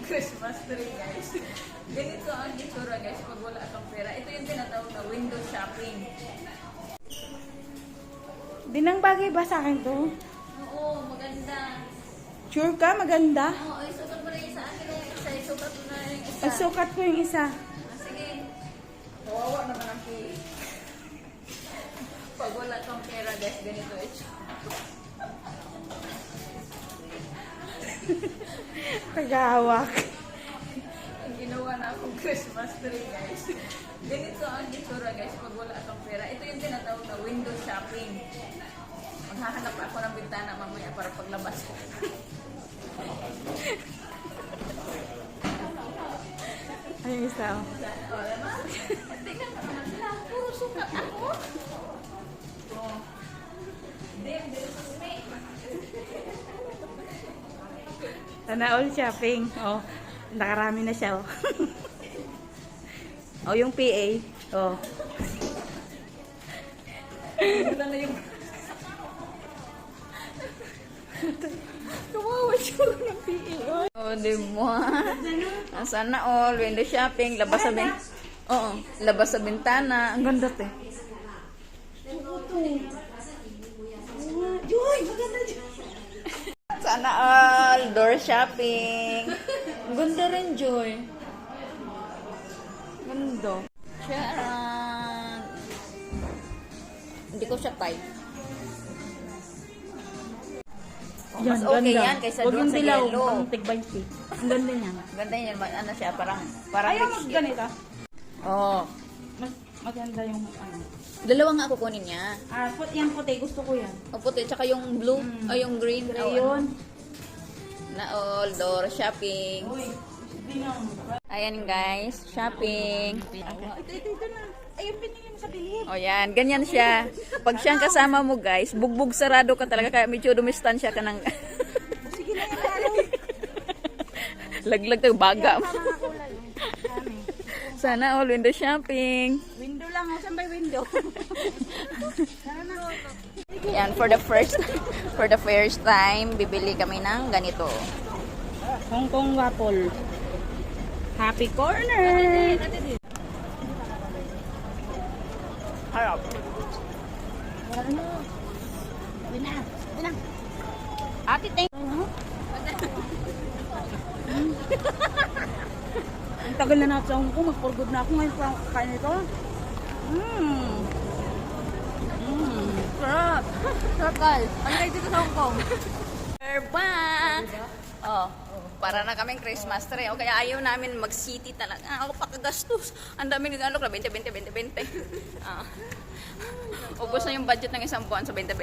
Christmas tree, guys. Ganito ang itsura, guys, pag wala kang pera. Ito yung tinatawag na window shopping. Dinang bagay ba sa akin to? Oo, maganda. Sure ka? Maganda? Oo, isukat mo na yung sa akin na yung isa. Isukat mo na yung isa. Pagsukat ko yung isa. Sige. Kawawa naman ang pili. Pag wala kang pera, guys, ganito itsura. Kagawak. Ginawa na akong Christmas tree, guys. Ganito ang itsura, guys, pag wala kang pera. Ito yung tinatawag na window shopping. Maghahanap ako ng bintana mamaya para paglabas ko. Ay, isa oh. Oh, diba? Tingnan mo naman sila. Puro sukat ako. Oh. Dim, Sana all shopping. Oh, nakarami na siya oh. Oh, yung PA. Oh. wala na yung... Kawawa siya ng PA. Oh, diba? Sana all. Window shopping. Labas sa bin... Oo. Labas sa bintana. Ang ganda, te. Joy, maganda dyan. Sana all. Door shopping. Ang ganda rin, Joy. Ganda. Charan. Hindi ko siya type. Oh, mas okay yan kaysa Huwag doon yung sa dilaw, yellow. pang tig-20. Ang ganda niya. Ganda yan. Ano siya? Parang Ayaw rich mag kid. ganito. Oo. Mas maganda yung ano. Dalawa nga kukunin niya. Ah, yan puti. Gusto ko yan. O puti, tsaka yung blue, o yung green. Gray o yun. Na all, door shopping. Uy, hindi na. Ayan guys, shopping. Ito na. Ayun, binili mo sa bilib. O yan, ganyan siya. Pag siyang kasama mo guys, bugbog sarado ka talaga, kaya medyo dumistansya ka ng... Sige na yan, lalo. Laglag tayo, baga. Sana all, window shopping. Window lang. Saan ba yung window? Yan, for the first time, bibili kami ng ganito. Hong Kong waffle. Happy corner. Harap. Binang. Ate, thank Ang tagal na natin sa Hong Kong. Mag-forgood na ako ngayon sa kain ito. Sarap. Sarap guys. Ano kayo dito sa Hong Kong? We're back. Oh, para na kaming Christmas tree. O kaya ayaw namin mag-city talaga. Ako pakagastos. Ang daming nag-alok na 20. Ubus na yung budget ng isang buwan sa 20.